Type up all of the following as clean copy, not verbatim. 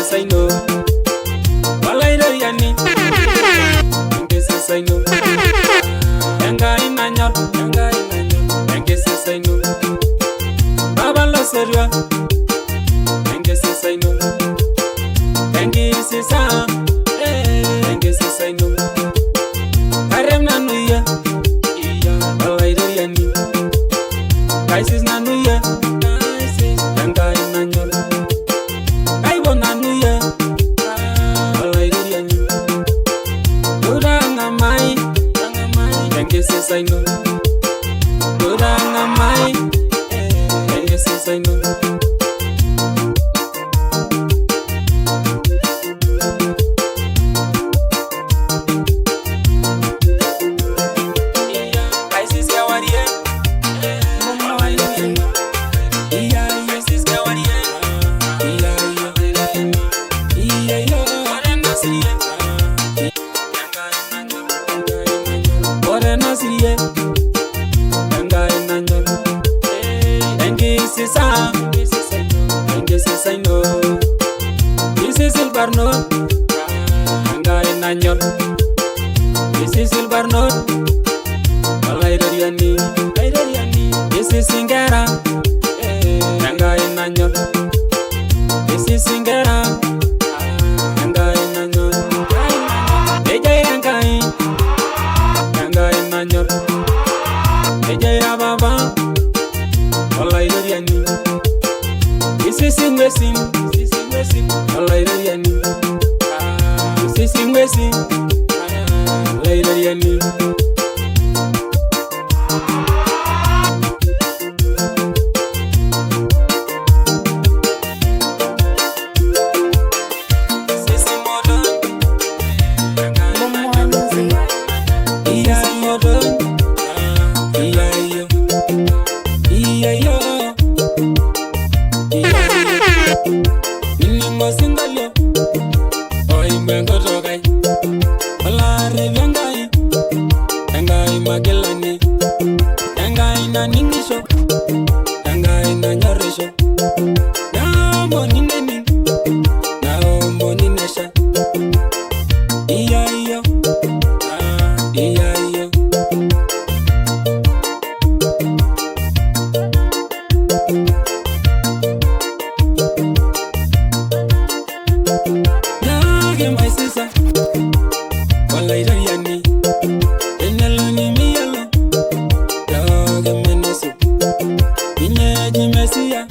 say no. Walairo yani. Engese say no. Yanga inanyo. Engese say no. Baba lo serwa. Engese say no. Engese sa. Engese say no. Karem na nuya. Walairo yani. Kaisis na nuya. Yanga inanyo. Kaibo na nuya. Walairo yani. Duranga mai. Engese say no. Duranga mai. Engese say no. Engese say no. This is silver note. Yanga inanyo. This is silver note. Walairo yani. This is singera. Yanga inanyo. This is singera. Yanga inanyo. Eja yangai. Yanga inanyo. Eja ya baba. Walairo yani. This is investing. Walairo yani. This is investing. Walairo yani. Magelani, Yanga ina ningisho, Yanga ina nyoresho, Namo nineni, Namo ninesha, Iya iyo, Iya iyo. Yage my sister, Walairo yani. Mesia,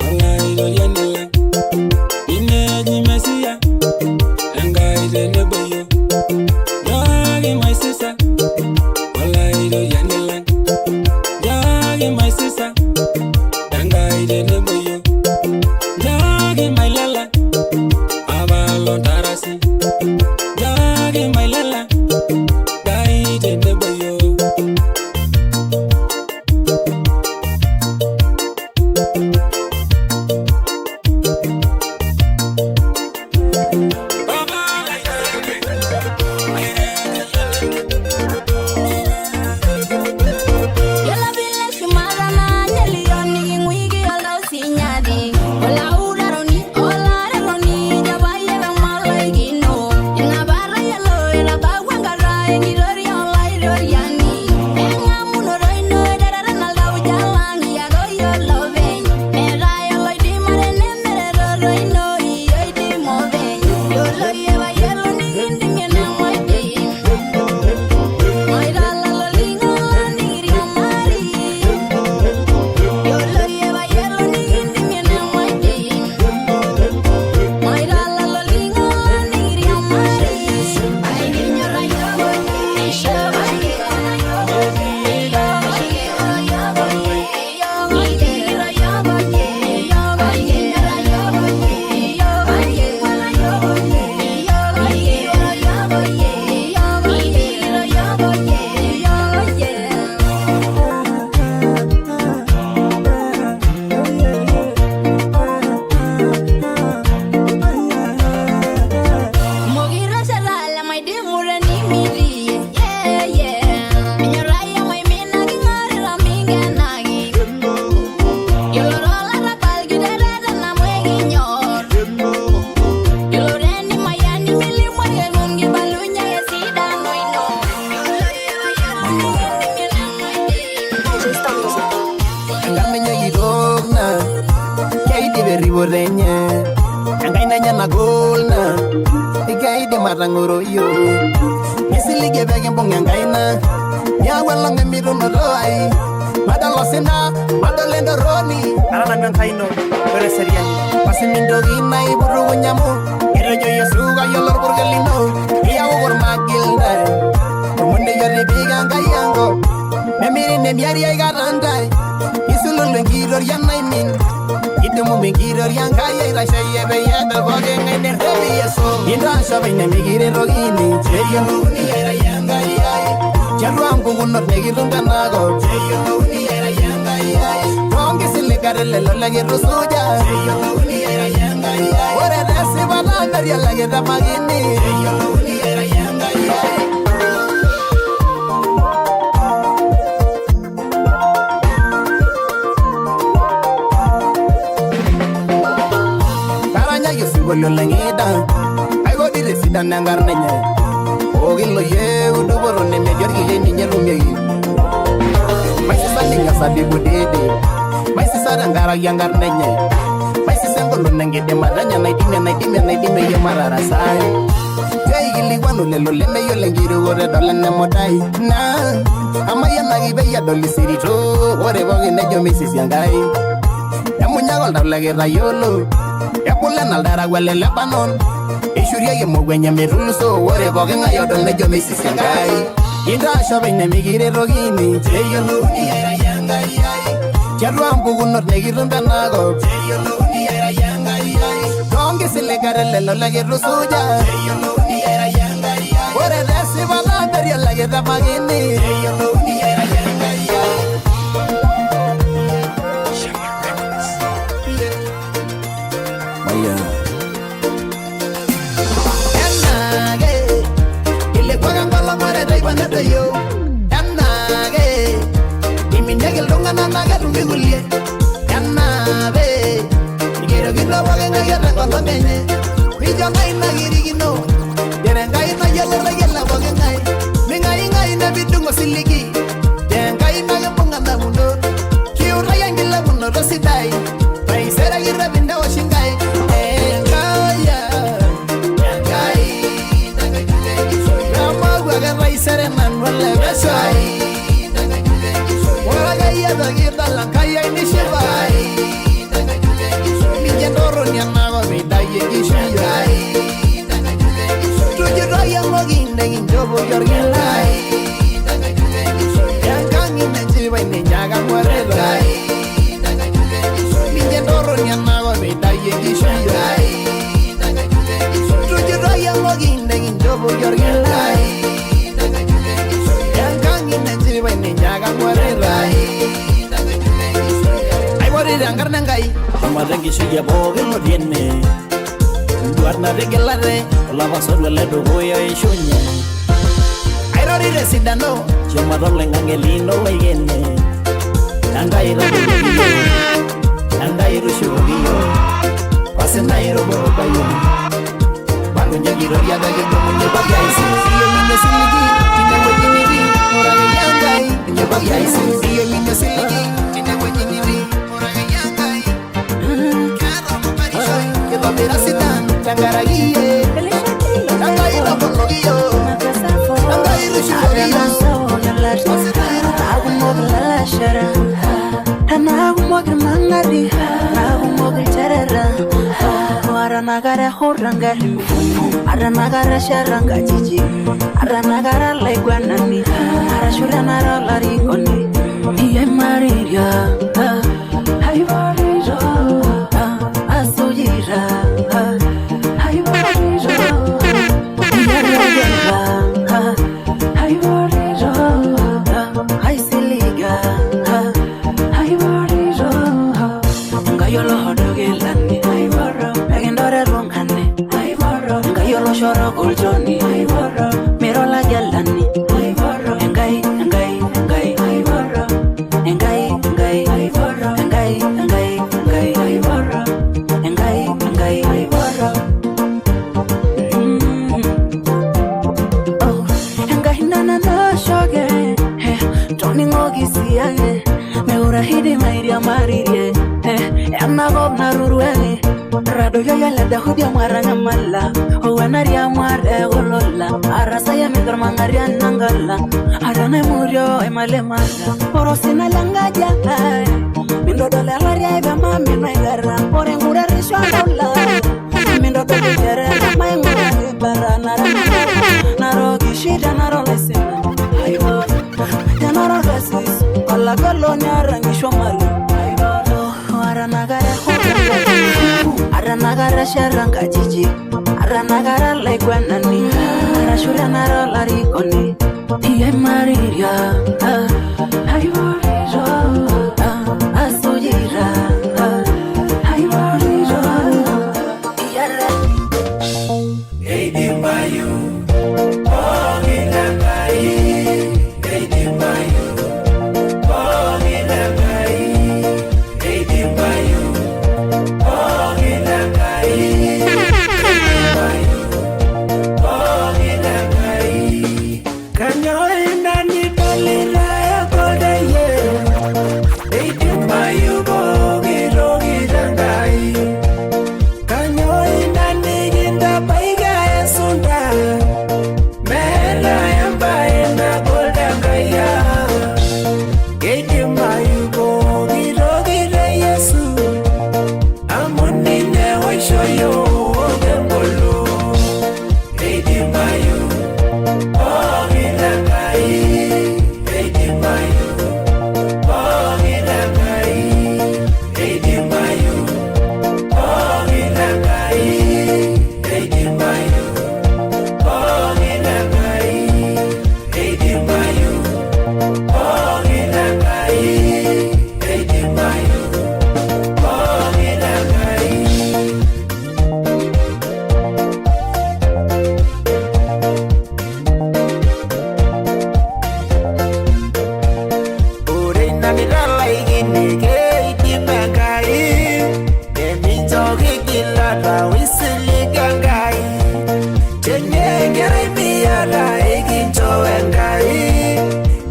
Walairo yanela. Ineji Mesia, Yanga izenebeyo. Yagi my sister, Walairo yanela. Yagi my sister, Yanga izenebeyo. Yagi my lala, Abalon tarasi. Kenya na golna Igaide maranguro yo Isilige bege mbonga ngaina Ya wala ngemiru noroi Madalosina, madalendo roni Arana ngankaino, bere seriani Pasimindo gina iburu nyamu Irojo yesuga yolor burgelino Iya ugor magilda Munde yori biga ngayango Memiri nemiari ay garandai Isulul ngiror yanaimin Itumu mingiror yankaya Irashaye beyada boge ngaine rebi yeso Indra shabay nemigire rogini Cheyo muguni era yangai Jaruam kugunor negirunga nago Cheyo muguni era yangai Tongi silikarele lo lagi rusuja Cheyo muguni era yangai Ore resi balanda ria lagi ramagini Cheyo muguni era yangai Bolo langida ay godi resida nangar nanya ogilo ye uduboro ne medior gi ni nyerumye mai salinga sabi budede mai sarangara yangar nanya mai sengolo nangede maranya naidime ye marara sai jai gili wanu lelo lene yo lengiru gore dolane modai na amaya nagi beya doli sirito ore bogi nejo misis yangai yamunya gol dablage rayolo Yakula naldara wale Lebanon Ishuria ye mogwenya meruluso Wore bogenga yodol ne jome sisengai Indra shabay ne migire rogini Cheyo luni era yangai Charwa ambugunor ne girunda nago Cheyo luni era yangai Tongi silikarele lo lage rusuja Cheyo luni era yangai Wore desi balanda ria lage ramagini Cheyo luni era yangai Yo Yanage Iminyagil dunga nanaga dumigulie Yanabe Nigero gino wagenga yata koto menye Mijanga ina girigino Yerenga ina yela wagenga Minga inga ina bidungo siligi Yerenga ina gemunga na mundo Kiura yangila mundo rosidai Paisera gira binda washingai Engaya Yangai Naga julengi soya Rama waga raisere wala besai daga julengi soya wala gaya dagirda lankaya inishivai daga julengi soya mijendoro nyanago bidaye gishiya daga julengi soya tujuraya moginde injobo yorgelai daga julengi soya yangangi nenjiba inyaga mwareda daga julengi soya mijendoro nyanago bidaye gishiya daga julengi soya tujuraya moginde injobo yorgelai Anggar nangai, amarengi suya boge lo dienne. Duarna regelare, la basor le do boya ishunya. Airori residano, choma lengangelino weyenne. Nangai ro boyo, nangai ro shuriyo. Pasenairo boyo. Bagunya giro ya dage bomunye bagaisi. Siyo minyo siligi, tine wajinibi, ora yangai. Minyo bagaisi, siyo minyo siligi, tine wajinibi. Verasitan, tangaragie, tangairo bologiyo, tangairo shuriyo, aku mogla shara, aku mogla mangari, aku mogla terera, ara nagara horanga, ara nagara sharanga jiji, ara nagara legwanani, ara shuranara larigoni, iye Maria, hai Maria. Arado yo ya le dejo de amarra mala. O anaria muerde golola. Arrasa ya mi dorma maria nangala. Arane murió y male mala. Por osina langa ya. Mindo dole alaria iba mami no agarra. Por engura risho adola. Mindo dole jere na maingura ibara nara. Naro gishida naro lesina. Aibo. Ya naro resis. Alla colonia rangisho mali. Aranagara Aranagara sharanga jiji Aranagara lekwanani Arashura naro larikoni Iye Maria Aiborijo Asujira Aiborijo Iyara Eidi Mayu Ogina Mai Eidi Mayu Ogina Mai Eidi Mayu Ogina Mai Ogina Mai Kanyoina ni balira ya kodeye Eidi Mayu Ogina Mai Kanyoina ni ginda baiga ya sunda Mela ya mbae na Goldangaya Eidi Mayu Ogina Yesu Amunine waishoyo Ogembolo Eidi Mayu Ogina Mai Eidi Mayu Ogina Mai Eidi Mayu Ogina Mai Eidi Mayu Ogina Mai Eidi Mayu Ogina Mai Eidi Mayu Ogina Mai Urina mirala igini keiti mengai Deminto kikila la wisili gangai Chenengere miyala iginto engai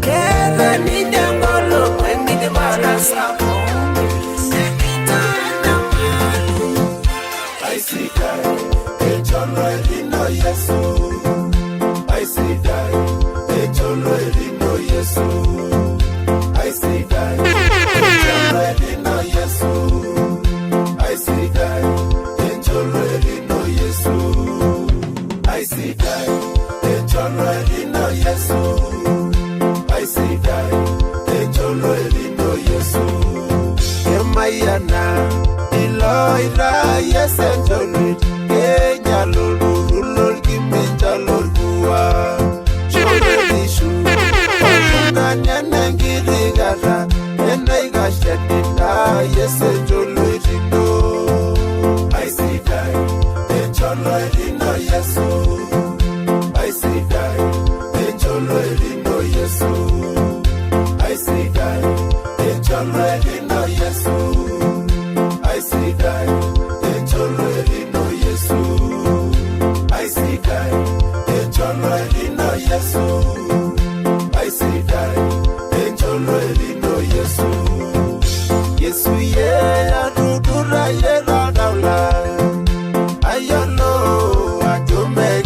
Kera ninyangolo engiti marasapo Engito enamalu Aisida, echolo elino Yesu. Aisida, echolo elino Yesu. Aisida, echolo elino Yesu. Aisida, echolo elino Yesu. Aisida, echolo elino Yesu. Aisida, echolo elino Yesu. Emayana, iloira yesenjolwit, Kenya lululul kiminja lulbua. Cholerishu, omunanya nengirigara, enaigashendina yesenjolwitino. Aisidai, echolo elino Yesu. Aisidai, echolo elino Yesu. Aisidai, echolo elino Yesu. Aisidai, echolo elino Yesu. Aisidai, echolo elino Yesu. Aisidai, echolo elino Yesu. Yesu ye adudura ye radaula. Ayolo adume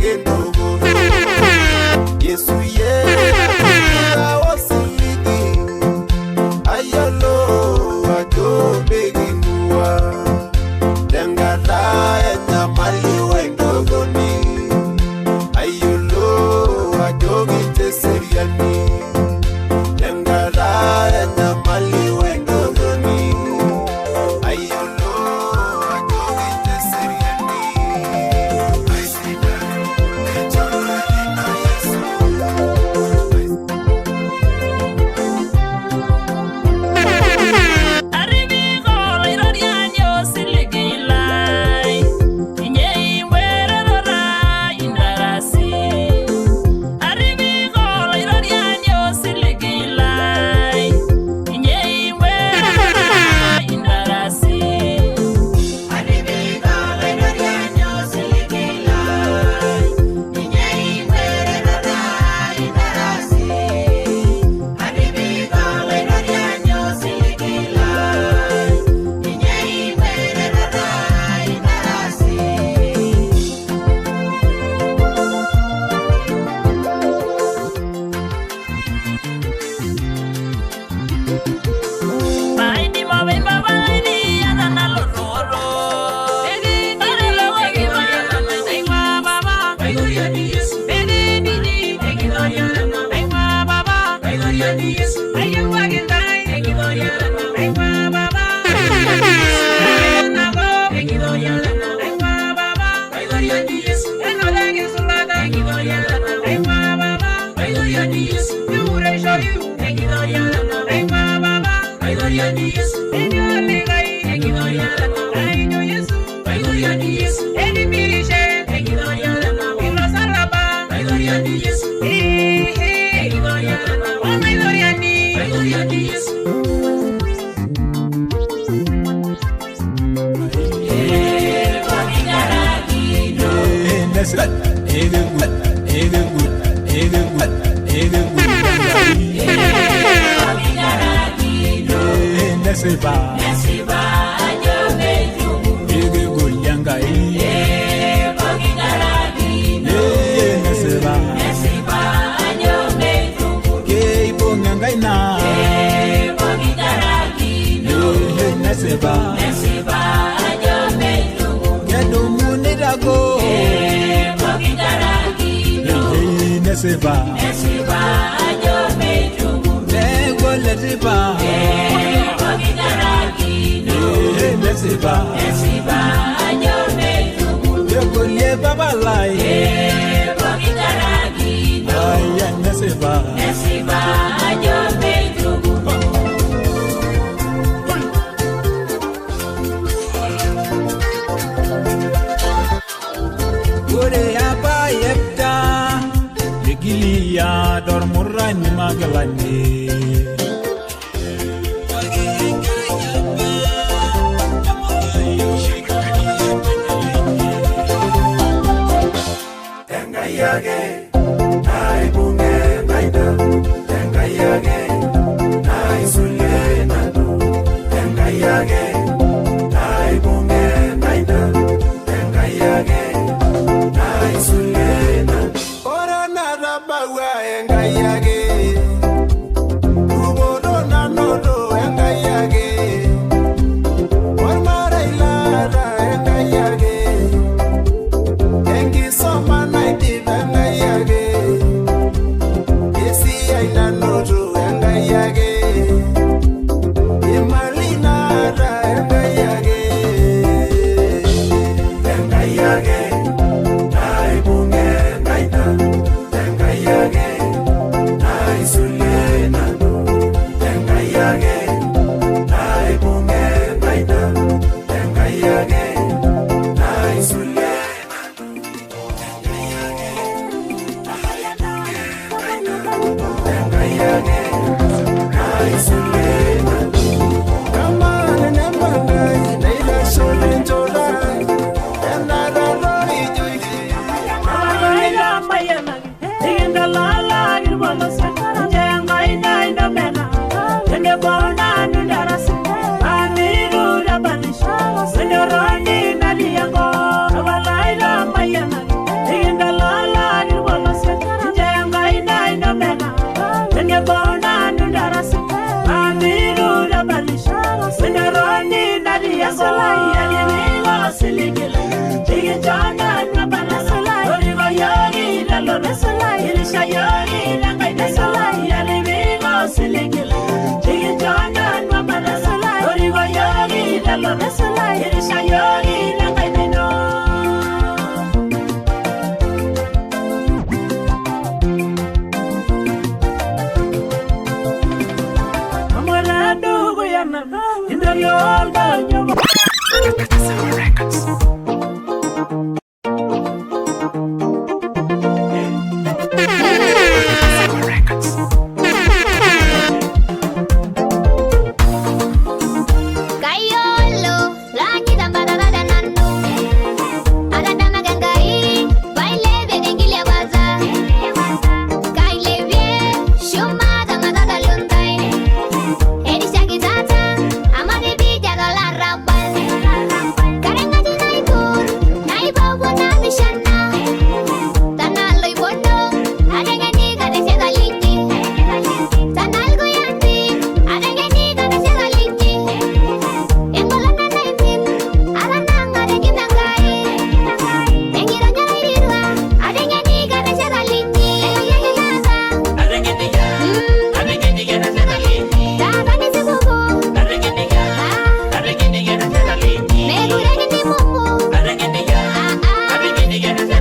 Get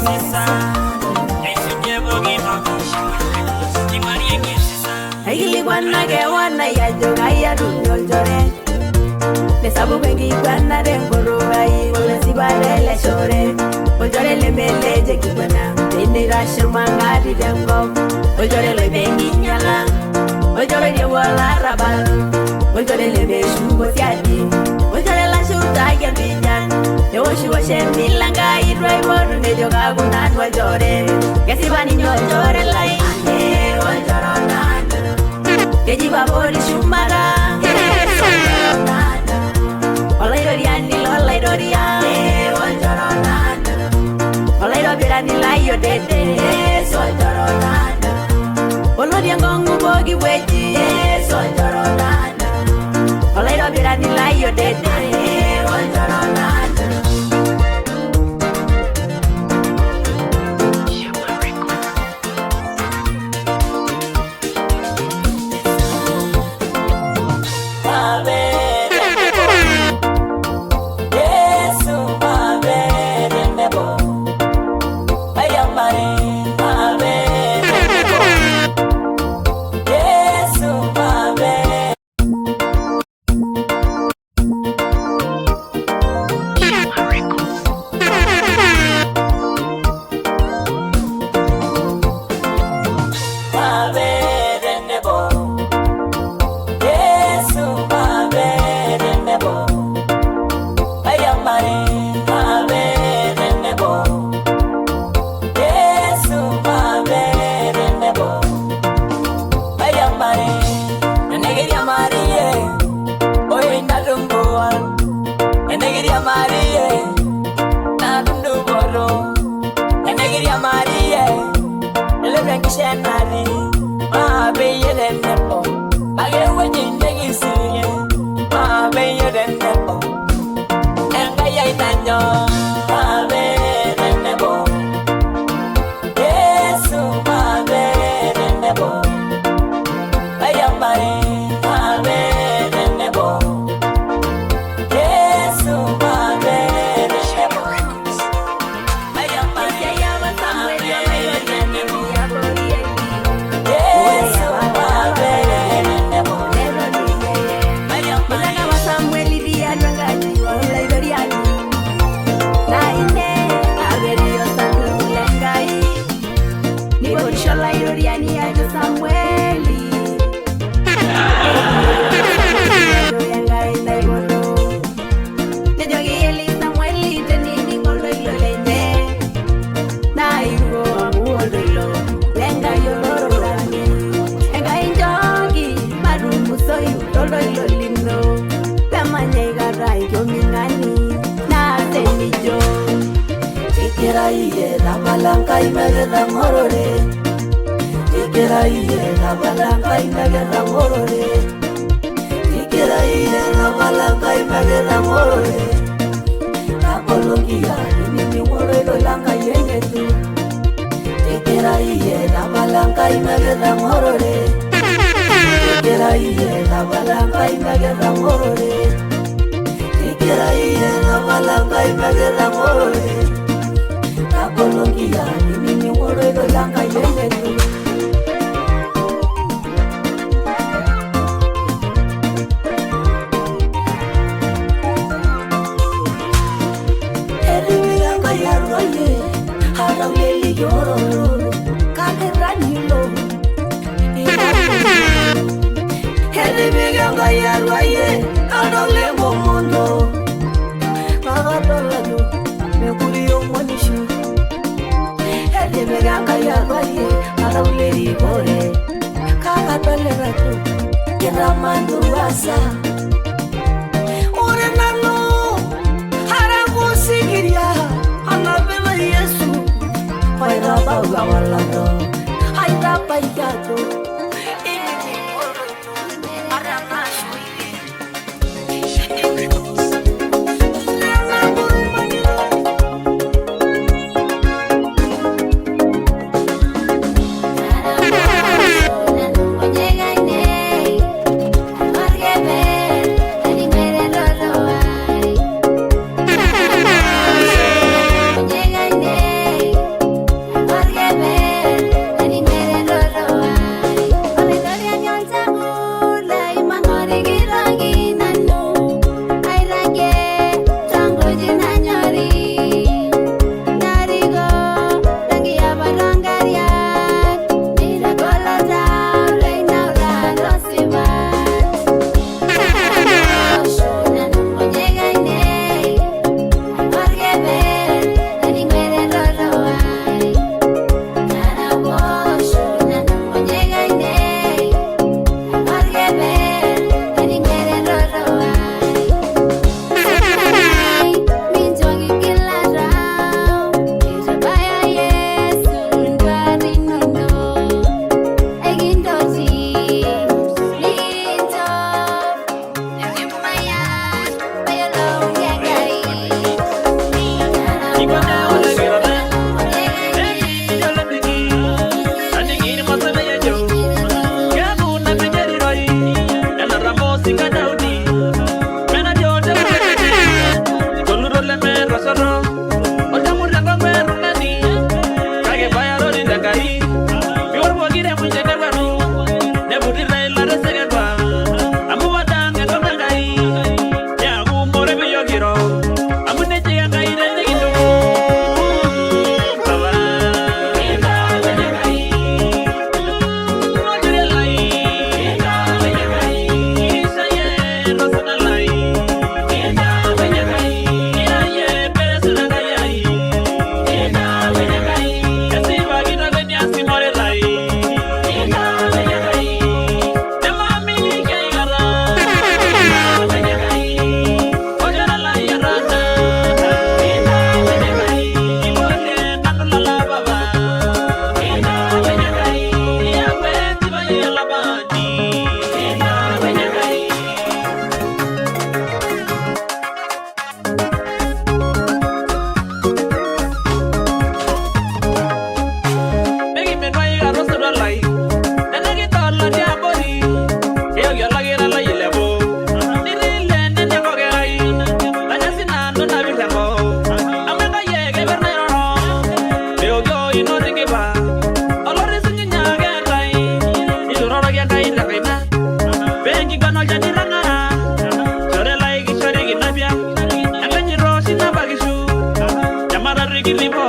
sisa Igiliguana que wana ya jogaya dunyol jore Nesabu bengi guana rengoro ai Olesi barele shore Oljore le meleje kiguana Dene rashir mangadi dengo Oljore le bengi nyala Oljore le wala rabal Oljore le beshu botiati Oljore la shuta ya binyan Yo shu shemi langa idrai bodu ne joga gunan oljore Kesi bani nyojore lai Oljoro nana Keji babori shumara Olaidoriani lolaidoria Oljoronana Olaidobirani layo dede Oljoronana Olodia ngongu bogi weji Oljoronana Olaidobirani layo dede Oljoronana inoringiba olore singinya gentai idororo gentai ndakaina bengi ganol janiranga chore lai ki chore ki nabia anganyi rosi nabagishu jamara rigi libo